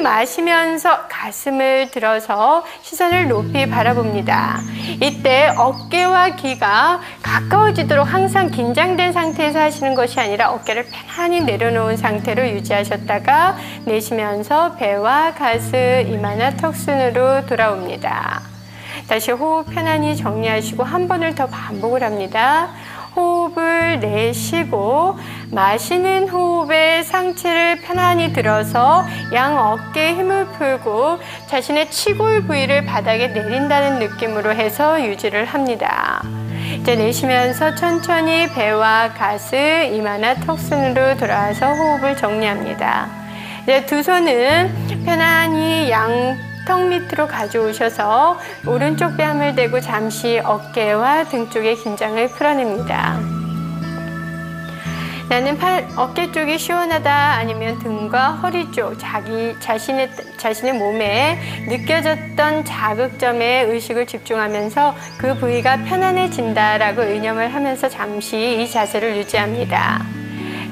마시면서 가슴을 들어서 시선을 높이 바라봅니다. 이때 어깨와 귀가 가까워지도록 항상 긴장된 상태에서 하시는 것이 아니라 어깨를 편안히 내려놓은 상태로 유지하셨다가 내쉬면서 배와 가슴, 이마나 턱순으로 돌아옵니다. 다시 호흡 편안히 정리하시고 한 번을 더 반복을 합니다. 호흡을 내쉬고 마시는 호흡에 상체를 편안히 들어서 양 어깨에 힘을 풀고 자신의 치골 부위를 바닥에 내린다는 느낌으로 해서 유지를 합니다. 이제 내쉬면서 천천히 배와 가슴, 이마나 턱순으로 돌아와서 호흡을 정리합니다. 이제 두 손은 편안히 양 턱 밑으로 가져오셔서 오른쪽 뺨을 대고 잠시 어깨와 등 쪽의 긴장을 풀어냅니다. 나는 어깨 쪽이 시원하다 아니면 등과 허리 쪽 자신의 몸에 느껴졌던 자극점에 의식을 집중하면서 그 부위가 편안해진다라고 의념을 하면서 잠시 이 자세를 유지합니다.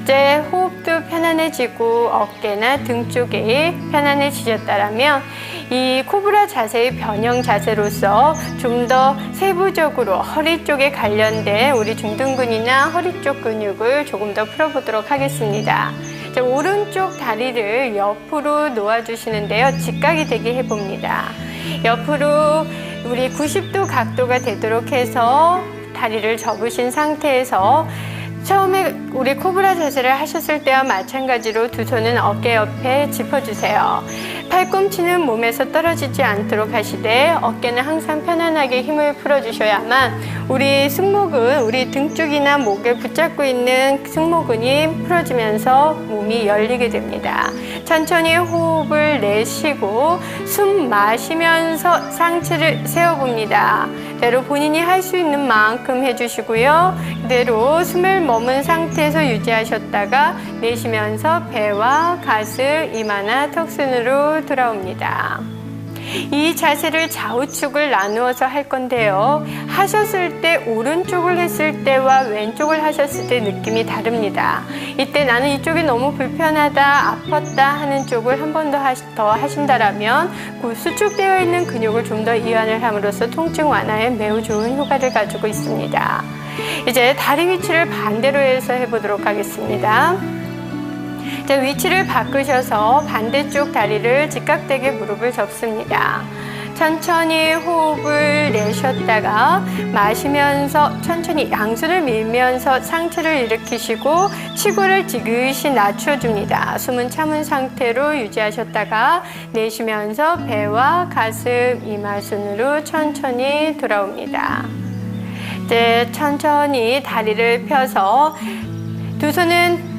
이제 호흡도 편안해지고 어깨나 등 쪽이 편안해지셨다라면 이 코브라 자세의 변형 자세로서 좀 더 세부적으로 허리 쪽에 관련된 우리 중둔근이나 허리 쪽 근육을 조금 더 풀어보도록 하겠습니다. 자, 오른쪽 다리를 옆으로 놓아주시는데요. 직각이 되게 해봅니다. 옆으로 우리 90도 각도가 되도록 해서 다리를 접으신 상태에서 처음에 우리 코브라 자세를 하셨을 때와 마찬가지로 두 손은 어깨 옆에 짚어주세요. 팔꿈치는 몸에서 떨어지지 않도록 하시되 어깨는 항상 편안하게 힘을 풀어주셔야만 우리 승모근, 우리 등 쪽이나 목을 붙잡고 있는 승모근이 풀어지면서 몸이 열리게 됩니다. 천천히 호흡을 내쉬고 숨 마시면서 상체를 세워봅니다. 그대로 본인이 할 수 있는 만큼 해주시고요. 그대로 숨을 머문 상태에서 유지하셨다가 내쉬면서 배와 가슴, 이마나 턱순으로 돌아옵니다. 이 자세를 좌우측을 나누어서 할 건데요. 하셨을 때 오른쪽을 했을 때와 왼쪽을 하셨을 때 느낌이 다릅니다. 이때 나는 이쪽이 너무 불편하다, 아팠다 하는 쪽을 한 번 더 하신다라면 그 수축되어 있는 근육을 좀 더 이완을 함으로써 통증 완화에 매우 좋은 효과를 가지고 있습니다. 이제 다리 위치를 반대로 해서 해보도록 하겠습니다. 자, 위치를 바꾸셔서 반대쪽 다리를 직각되게 무릎을 접습니다. 천천히 호흡을 내쉬었다가 마시면서 천천히 양손을 밀면서 상체를 일으키시고 치골을 지그시 낮춰줍니다. 숨은 참은 상태로 유지하셨다가 내쉬면서 배와 가슴, 이마순으로 천천히 돌아옵니다. 이제 천천히 다리를 펴서 두 손은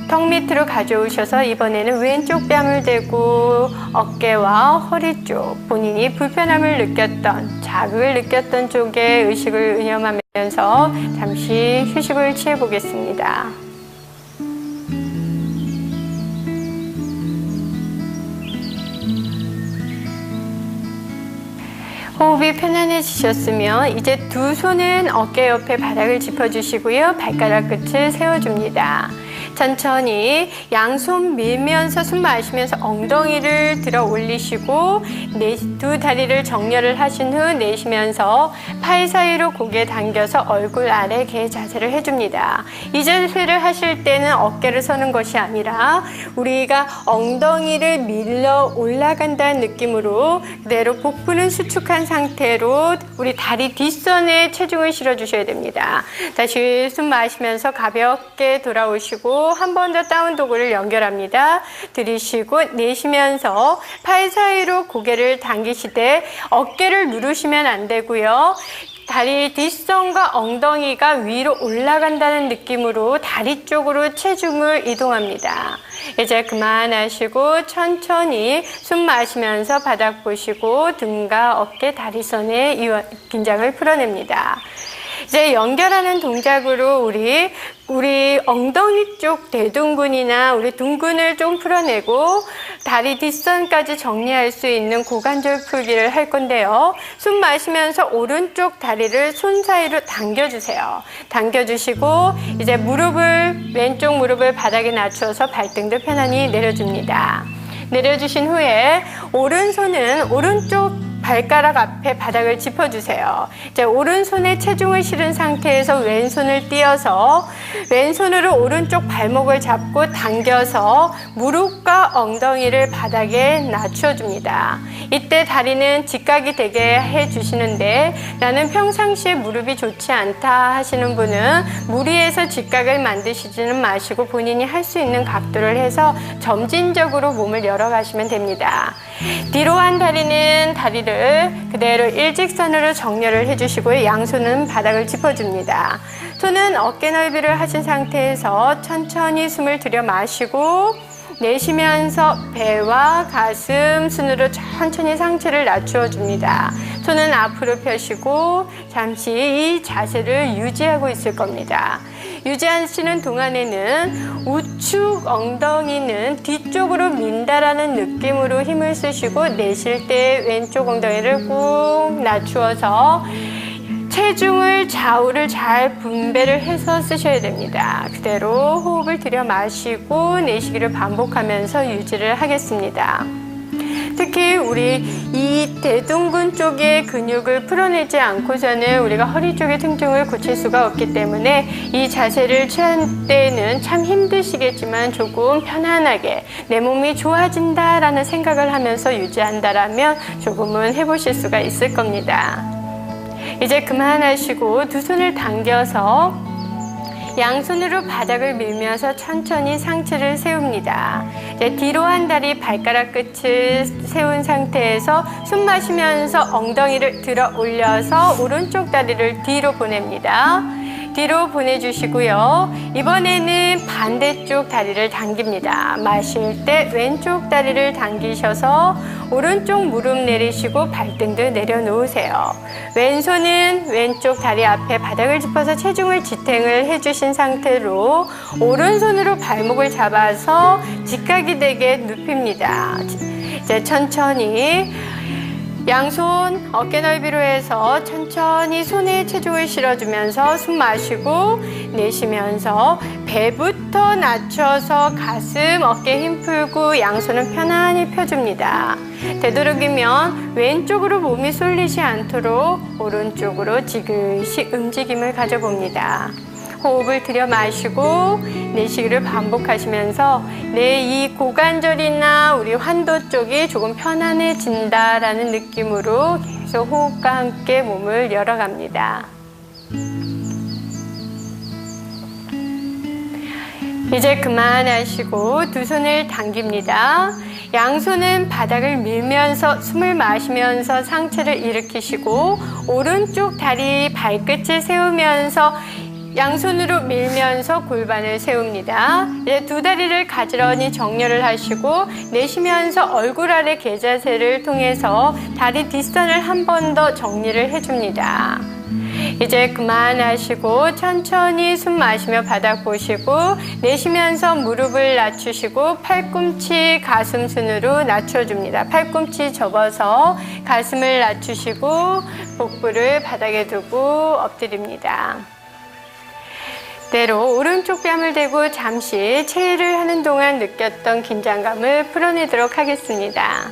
턱 밑으로 가져오셔서 이번에는 왼쪽 뺨을 대고 어깨와 허리 쪽 본인이 불편함을 느꼈던 자극을 느꼈던 쪽에 의식을 의념하면서 잠시 휴식을 취해 보겠습니다. 호흡이 편안해지셨으면 이제 두 손은 어깨 옆에 바닥을 짚어주시고요. 발가락 끝을 세워줍니다. 천천히 양손 밀면서 숨 마시면서 엉덩이를 들어 올리시고 두 다리를 정렬을 하신 후 내쉬면서 팔 사이로 고개 당겨서 얼굴 아래 개 자세를 해줍니다. 이 자세를 하실 때는 어깨를 서는 것이 아니라 우리가 엉덩이를 밀러 올라간다는 느낌으로 그대로 복부는 수축한 상태로 우리 다리 뒷선에 체중을 실어주셔야 됩니다. 다시 숨 마시면서 가볍게 돌아오시고 한 번 더 다운 도구를 연결합니다. 들이쉬고 내쉬면서 팔 사이로 고개를 당기시되 어깨를 누르시면 안 되고요. 다리 뒷선과 엉덩이가 위로 올라간다는 느낌으로 다리 쪽으로 체중을 이동합니다. 이제 그만하시고 천천히 숨 마시면서 바닥 보시고 등과 어깨, 다리선의 긴장을 풀어냅니다. 이제 연결하는 동작으로 우리 엉덩이 쪽 대둔근이나 우리 둔근을 좀 풀어내고 다리 뒷선까지 정리할 수 있는 고관절 풀기를 할 건데요. 숨 마시면서 오른쪽 다리를 손 사이로 당겨주세요. 당겨주시고 이제 왼쪽 무릎을 바닥에 낮추어서 발등도 편안히 내려줍니다. 내려주신 후에 오른손은 오른쪽 발가락 앞에 바닥을 짚어주세요. 이제 오른손에 체중을 실은 상태에서 왼손을 띄어서 왼손으로 오른쪽 발목을 잡고 당겨서 무릎과 엉덩이를 바닥에 낮춰줍니다. 이때 다리는 직각이 되게 해주시는데 나는 평상시에 무릎이 좋지 않다 하시는 분은 무리해서 직각을 만드시지는 마시고 본인이 할 수 있는 각도를 해서 점진적으로 몸을 열어가시면 됩니다. 뒤로 한 다리는 다리를 그대로 일직선으로 정렬을 해주시고요. 양손은 바닥을 짚어줍니다. 손은 어깨 넓이를 하신 상태에서 천천히 숨을 들여 마시고 내쉬면서 배와 가슴 순으로 천천히 상체를 낮추어 줍니다. 손은 앞으로 펴시고 잠시 이 자세를 유지하고 있을 겁니다. 유지하시는 동안에는 우측 엉덩이는 뒤쪽으로 민다라는 느낌으로 힘을 쓰시고 내쉴 때 왼쪽 엉덩이를 꾹 낮추어서 체중을 좌우를 잘 분배를 해서 쓰셔야 됩니다. 그대로 호흡을 들여 마시고 내쉬기를 반복하면서 유지를 하겠습니다. 특히 우리 이 대둔근 쪽의 근육을 풀어내지 않고서는 우리가 허리 쪽의 통증을 고칠 수가 없기 때문에 이 자세를 취한 때는 참 힘드시겠지만 조금 편안하게 내 몸이 좋아진다라는 생각을 하면서 유지한다라면 조금은 해보실 수가 있을 겁니다. 이제 그만하시고 두 손을 당겨서 양손으로 바닥을 밀면서 천천히 상체를 세웁니다. 이제 뒤로 한 다리 발가락 끝을 세운 상태에서 숨 마시면서 엉덩이를 들어 올려서 오른쪽 다리를 뒤로 보냅니다. 뒤로 보내주시고요. 이번에는 반대쪽 다리를 당깁니다. 마실 때 왼쪽 다리를 당기셔서 오른쪽 무릎 내리시고 발등도 내려놓으세요. 왼손은 왼쪽 다리 앞에 바닥을 짚어서 체중을 지탱을 해주신 상태로 오른손으로 발목을 잡아서 직각이 되게 눕힙니다. 이제 천천히 양손 어깨 넓이로 해서 천천히 손에 체중을 실어주면서 숨 마시고 내쉬면서 배부터 낮춰서 가슴, 어깨 힘 풀고 양손은 편안히 펴줍니다. 되도록이면 왼쪽으로 몸이 쏠리지 않도록 오른쪽으로 지그시 움직임을 가져봅니다. 호흡을 들여 마시고 내쉬기를 반복하시면서 내 이 고관절이나 우리 환도 쪽이 조금 편안해진다라는 느낌으로 계속 호흡과 함께 몸을 열어갑니다. 이제 그만하시고 두 손을 당깁니다. 양손은 바닥을 밀면서 숨을 마시면서 상체를 일으키시고 오른쪽 다리 발끝을 세우면서 양손으로 밀면서 골반을 세웁니다. 이제 두 다리를 가지런히 정렬을 하시고 내쉬면서 얼굴 아래 개자세를 통해서 다리 뒷선을 한 번 더 정리를 해줍니다. 이제 그만하시고 천천히 숨 마시며 바닥 보시고 내쉬면서 무릎을 낮추시고 팔꿈치 가슴순으로 낮춰줍니다. 팔꿈치 접어서 가슴을 낮추시고 복부를 바닥에 두고 엎드립니다. 그대로 오른쪽 뺨을 대고 잠시 체위를 하는 동안 느꼈던 긴장감을 풀어내도록 하겠습니다.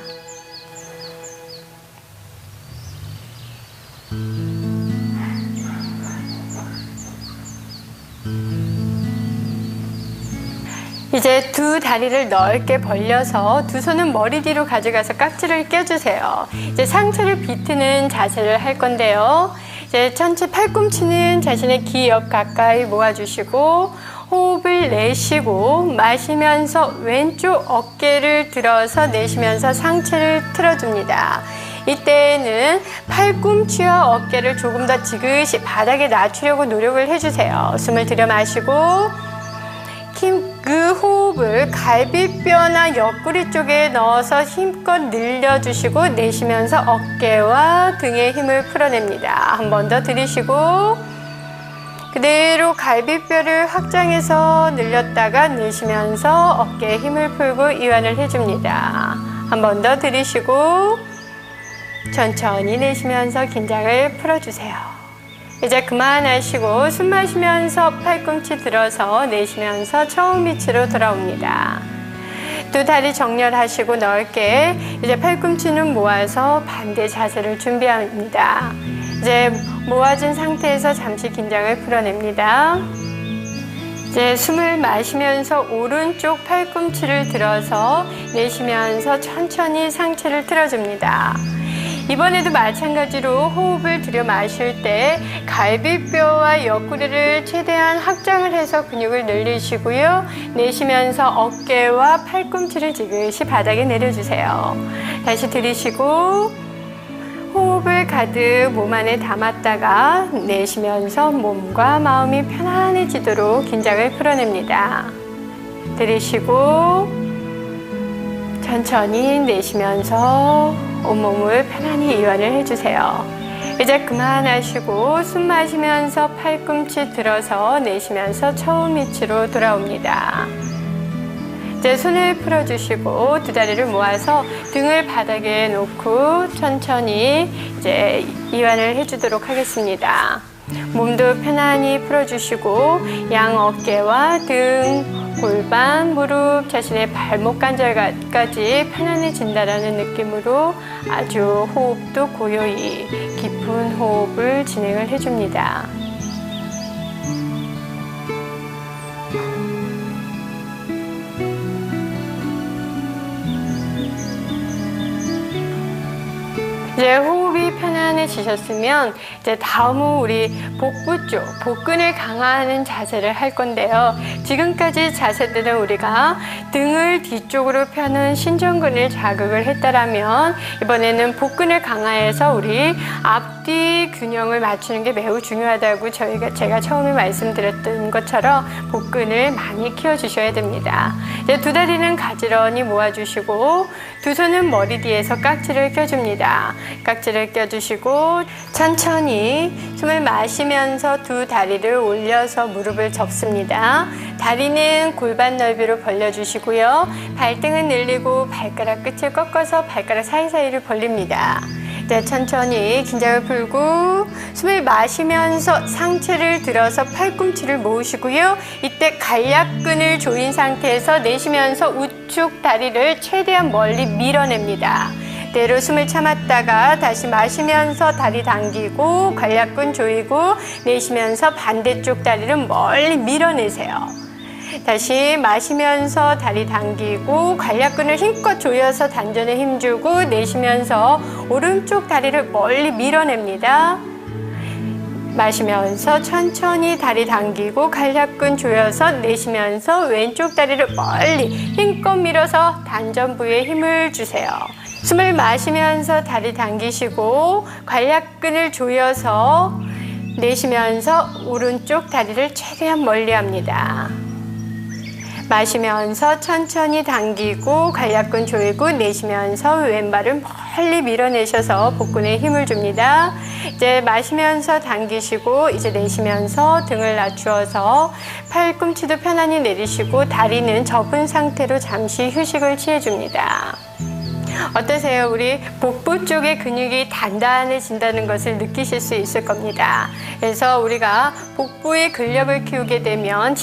이제 두 다리를 넓게 벌려서 두 손은 머리 뒤로 가져가서 깍지를 껴주세요. 이제 상체를 비트는 자세를 할 건데요. 이제 전체 팔꿈치는 자신의 귀 옆 가까이 모아주시고 호흡을 내쉬고 마시면서 왼쪽 어깨를 들어서 내쉬면서 상체를 틀어줍니다. 이때는 팔꿈치와 어깨를 조금 더 지그시 바닥에 낮추려고 노력을 해주세요. 숨을 들여 마시고 그 호흡을 갈비뼈나 옆구리 쪽에 넣어서 힘껏 늘려주시고 내쉬면서 어깨와 등에 힘을 풀어냅니다. 한 번 더 들이쉬고 그대로 갈비뼈를 확장해서 늘렸다가 내쉬면서 어깨에 힘을 풀고 이완을 해줍니다. 한 번 더 들이쉬고 천천히 내쉬면서 긴장을 풀어주세요. 이제 그만하시고 숨 마시면서 팔꿈치 들어서 내쉬면서 처음 위치로 돌아옵니다. 두 다리 정렬하시고 넓게 이제 팔꿈치는 모아서 반대 자세를 준비합니다. 이제 모아진 상태에서 잠시 긴장을 풀어냅니다. 이제 숨을 마시면서 오른쪽 팔꿈치를 들어서 내쉬면서 천천히 상체를 틀어줍니다. 이번에도 마찬가지로 호흡을 들여 마실 때 갈비뼈와 옆구리를 최대한 확장을 해서 근육을 늘리시고요. 내쉬면서 어깨와 팔꿈치를 지그시 바닥에 내려주세요. 다시 들이쉬고 호흡을 가득 몸 안에 담았다가 내쉬면서 몸과 마음이 편안해지도록 긴장을 풀어냅니다. 들이쉬고 천천히 내쉬면서 온몸을 편안히 이완을 해주세요. 이제 그만하시고 숨 마시면서 팔꿈치 들어서 내쉬면서 처음 위치로 돌아옵니다. 이제 손을 풀어주시고 두 다리를 모아서 등을 바닥에 놓고 천천히 이제 이완을 해주도록 하겠습니다. 몸도 편안히 풀어주시고 양 어깨와 등, 골반, 무릎, 자신의 발목 관절까지 편안해진다라는 느낌으로 아주 호흡도 고요히 깊은 호흡을 진행을 해줍니다. 이제 호흡이 편안해지셨으면 이제 다음은 우리 복부 쪽, 복근을 강화하는 자세를 할 건데요. 지금까지 자세들은 우리가 등을 뒤쪽으로 펴는 신전근을 자극을 했다라면 이번에는 복근을 강화해서 우리 앞뒤 균형을 맞추는 게 매우 중요하다고 제가 처음에 말씀드렸던 것처럼 복근을 많이 키워주셔야 됩니다. 이제 두 다리는 가지런히 모아주시고 두 손은 머리 뒤에서 깍지를 껴줍니다. 깍지를 껴주시고 천천히 숨을 마시면서 두 다리를 올려서 무릎을 접습니다. 다리는 골반 넓이로 벌려주시고요. 발등은 늘리고 발가락 끝을 꺾어서 발가락 사이사이를 벌립니다. 네, 천천히 긴장을 풀고 숨을 마시면서 상체를 들어서 팔꿈치를 모으시고요. 이때 관략근을 조인 상태에서 내쉬면서 우측 다리를 최대한 멀리 밀어냅니다. 그대로 숨을 참았다가 다시 마시면서 다리 당기고 관략근 조이고 내쉬면서 반대쪽 다리를 멀리 밀어내세요. 다시 마시면서 다리 당기고 관략근을 힘껏 조여서 단전에 힘주고 내쉬면서 오른쪽 다리를 멀리 밀어냅니다. 마시면서 천천히 다리 당기고 관략근 조여서 내쉬면서 왼쪽 다리를 멀리 힘껏 밀어서 단전 부위에 힘을 주세요. 숨을 마시면서 다리 당기시고 관략근을 조여서 내쉬면서 오른쪽 다리를 최대한 멀리 합니다. 마시면서 천천히 당기고 관략근 조이고 내쉬면서 왼발을 멀리 밀어내셔서 복근에 힘을 줍니다. 이제 마시면서 당기시고 이제 내쉬면서 등을 낮추어서 팔꿈치도 편안히 내리시고 다리는 접은 상태로 잠시 휴식을 취해줍니다. 어떠세요? 우리 복부 쪽의 근육이 단단해진다는 것을 느끼실 수 있을 겁니다. 그래서 우리가 복부의 근력을 키우게 되면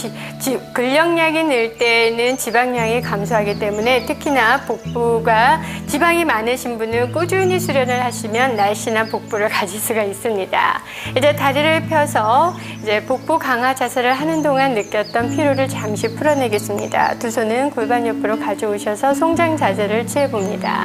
근력량이 늘 때는 지방량이 감소하기 때문에 특히나 복부가 지방이 많으신 분은 꾸준히 수련을 하시면 날씬한 복부를 가질 수가 있습니다. 이제 다리를 펴서 이제 복부 강화 자세를 하는 동안 느꼈던 피로를 잠시 풀어내겠습니다. 두 손은 골반 옆으로 가져오셔서 송장 자세를 취해봅니다.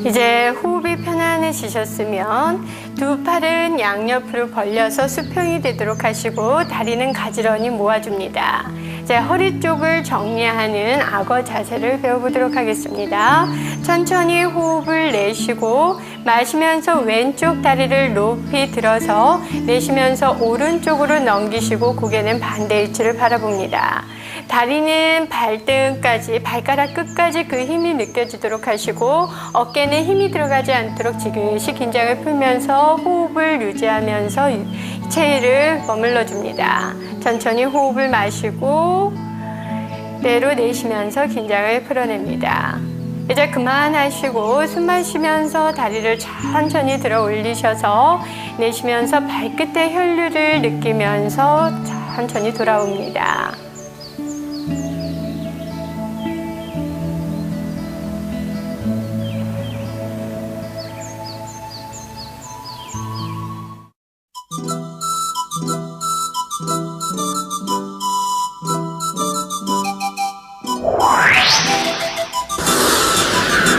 이제 호흡이 편안해지셨으면 두 팔은 양옆으로 벌려서 수평이 되도록 하시고 다리는 가지런히 모아줍니다. 이제 허리 쪽을 정리하는 악어 자세를 배워보도록 하겠습니다. 천천히 호흡을 내쉬고 마시면서 왼쪽 다리를 높이 들어서 내쉬면서 오른쪽으로 넘기시고 고개는 반대 위치를 바라봅니다. 다리는 발등까지 발가락 끝까지 그 힘이 느껴지도록 하시고 어깨는 힘이 들어가지 않도록 지그시 긴장을 풀면서 호흡을 유지하면서 체위를 머물러 줍니다. 천천히 호흡을 마시고 배로 내쉬면서 긴장을 풀어냅니다. 이제 그만하시고 숨 마시면서 다리를 천천히 들어 올리셔서 내쉬면서 발끝의 혈류를 느끼면서 천천히 돌아옵니다.